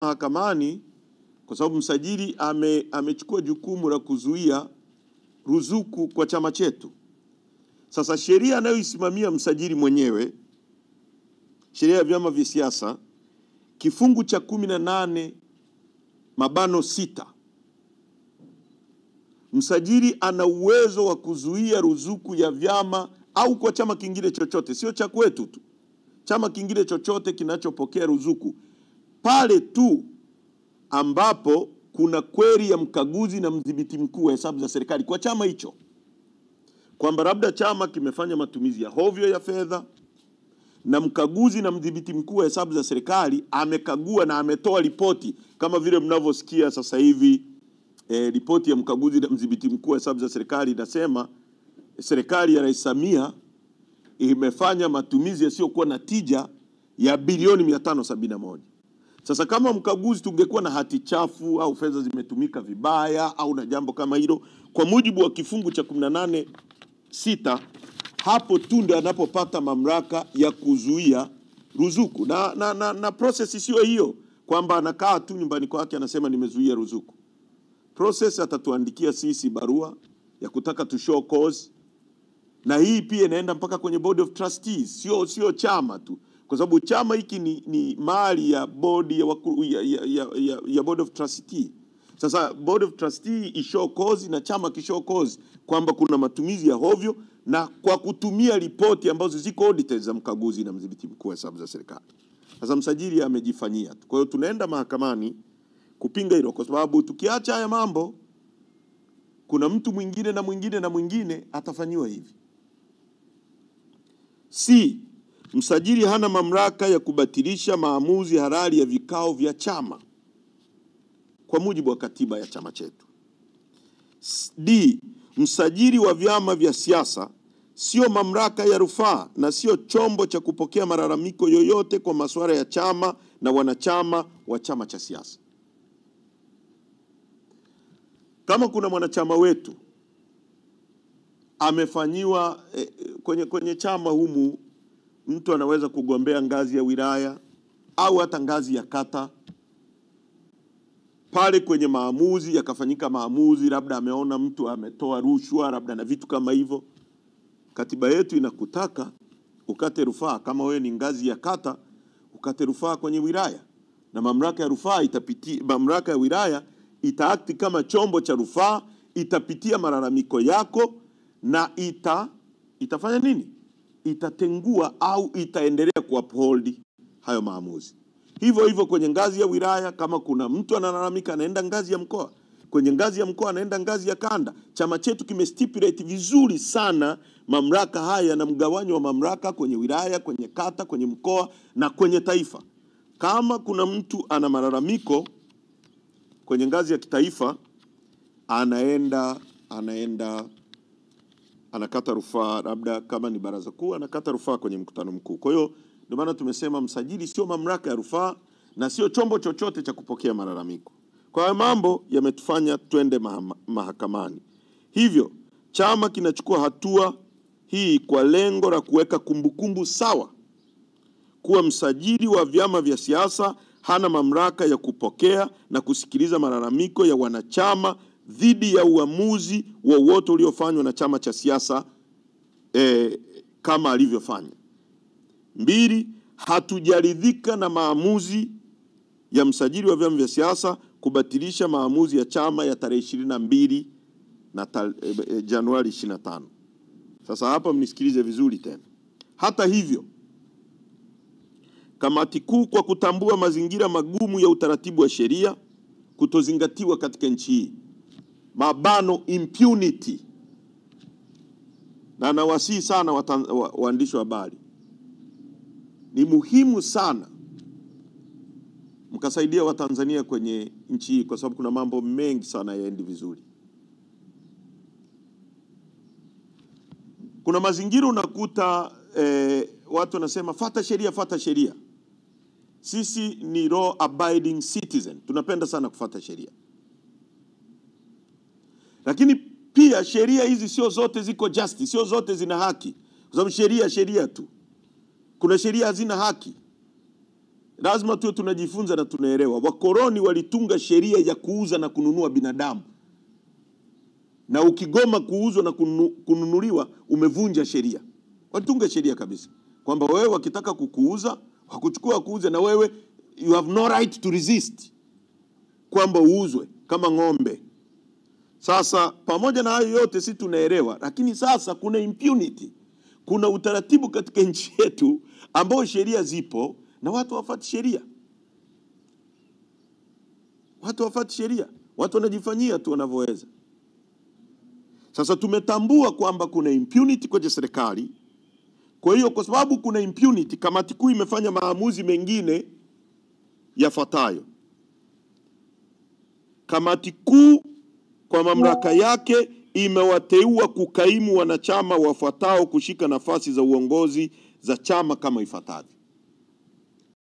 mahakamani kwa sababu msajili amechukua jukumu la kuzuia ruzuku kwa chama chetu. Sasa sheria anayoisimamia msajili mwenyewe, sheria ya vyama vya siasa, kifungu cha 18(6), msajili ana uwezo wa kuzuia ruzuku ya vyama au kwa chama kingine chochote, sio cha kwetu tu, chama kingine chochote kinachopokea ruzuku, pale tu ambapo kuna kweli ya mkaguzi na mdhibiti mkuu wa hesabu za serikali kwa chama hicho, kwamba labda chama kimefanya matumizi ya hovyo ya fedha na mkaguzi na mdhibiti mkuu wa hesabu za serikali amekagua na ametoa ripoti, kama vile mnavyosikia sasa hivi ripoti ya mkaguzi na mdhibiti mkuu wa hesabu za serikali inasema serikali ya Rais Samia imefanya matumizi yasiyokuwa na tija ya bilioni 571. Sasa kama mkaguzi tungekuwa na hati chafu au fedha zimetumika vibaya au na jambo kama hilo, kwa mujibu wa kifungu cha 18(6), hapo tu ndio anapopata mamlaka ya kuzuia ruzuku. Na process sio hiyo kwamba anakaa tu nyumbani kwake anasema nimezuia ruzuku. Process atatuandikia sisi barua ya kutaka to show cause, na hii pia inaenda mpaka kwenye board of trustees, sio chama tu, kwa sababu chama hiki ni mali ya board ya board of trustees. Sasa board of trustees ishow cause na chama kishow cause kwamba kuna matumizi ya hovyo, na kwa kutumia ripoti ambazo ziko audited za mkaguzi na mdhibiti mkuu wa hesabu za serikali. Sasa msajili amejifanyia. Kwa hiyo tunaenda mahakamani kupinga hilo, kwa sababu tukiacha haya mambo kuna mtu mwingine na mwingine na mwingine atafanywa hivi. Msajili hana mamlaka ya kubatilisha maamuzi halali ya vikao vya chama kwa mujibu wa katiba ya chama chetu. Msajili wa vyama vya siasa sio mamlaka ya rufaa na sio chombo cha kupokea malalamiko yoyote kwa masuala ya chama na wanachama wa chama cha siasa. Kama kuna mwanachama wetu amefanyiwa kwenye chama humu, mtu anaweza kugombea ngazi ya wilaya au hata ngazi ya kata, pale kwenye maamuzi yakafanyika maamuzi, labda ameona mtu ametoa rushwa labda na vitu kama hivyo, katiba yetu inakutaka ukate rufaa. Kama wewe ni ngazi ya kata, ukate rufaa kwenye wilaya, na mamlaka ya rufaa mamlaka ya wilaya itaakti kama chombo cha rufaa, itapitia malalamiko yako na itafanya nini? Itatengua au itaendelea kuuphold hayo maamuzi. Hivyo hivyo kwenye ngazi ya wilaya, kama kuna mtu analalamika anaenda ngazi ya mkoa, kwenye ngazi ya mkoa anaenda ngazi ya kanda. Chama chetu kimestipulate vizuri sana mamlaka haya na mgawanyo wa mamlaka kwenye wilaya, kwenye kata, kwenye mkoa na kwenye taifa. Kama kuna mtu ana malalamiko kwenye ngazi ya kitaifa, anaenda anakata rufaa, labda kama ni baraza kuu anakata rufaa kwenye mkutano mkuu. Kwa hiyo ndio maana tumesema msajili sio mamlaka ya rufaa na sio chombo chochote cha kupokea malalamiko. Kwa hiyo mambo yametufanya twende mahakamani. Hivyo chama kinachukua hatua hii kwa lengo la kuweka kumbukumbu sawa kuwa msajili wa vyama vya siasa hana mamlaka ya kupokea na kusikiliza malalamiko ya wanachama dhidi ya uamuzi wowote uliofanywa na chama cha siasa kama alivyofanya. 2, hatujaridhika na maamuzi ya msajili wa vyama vya siasa kubatilisha maamuzi ya chama ya tarehe 22 na Januari 25. Sasa hapa mnisikilize vizuri tena. Hata hivyo, kamati kuu kwa kutambua mazingira magumu ya utaratibu wa sheria kutozingatiwa katika nchi hii, impunity, na nawasihi sana waandishi wa habari, ni muhimu sana mkasaidia Watanzania kwenye nchi hii, kwa sababu kuna mambo mengi sana yaendi vizuri. Kuna mazingira unakuta watu wanasema fuata sheria, fuata sheria. Sisi ni law abiding citizen, tunapenda sana kufuata sheria. Lakini pia sheria hizi sio zote ziko justice, sio zote zina haki. Kwa sababu sheria tu. Kuna sheria hazina haki. Lazima tuwe tunajifunza na tunaelewa. Wakoloni walitunga sheria ya kuuza na kununua binadamu, na ukigoma kuuzwa na kununuliwa umevunja sheria. Walitunga sheria kabisa kwamba wewe wakitaka kukuuza, wakuchukua kuuza, na wewe you have no right to resist, kwamba uuzwe kama ng'ombe. Sasa pamoja na hayo yote si tunaelewa, lakini sasa kuna impunity. Kuna utaratibu katika nchi yetu ambao sheria zipo na watu wafuati sheria. Watu wafuati sheria. Watu wanajifanyia tu wanavyoweza. Sasa tumetambua kwamba kuna impunity kwenye serikali. Kwa hiyo kwa sababu kuna impunity, kamati kuu imefanya maamuzi mengine yafuatayo. Kamati kuu kwa mamlaka yake imewateua kukaimu wanachama wafuatao kushika nafasi za uongozi za chama kama ifuatavyo.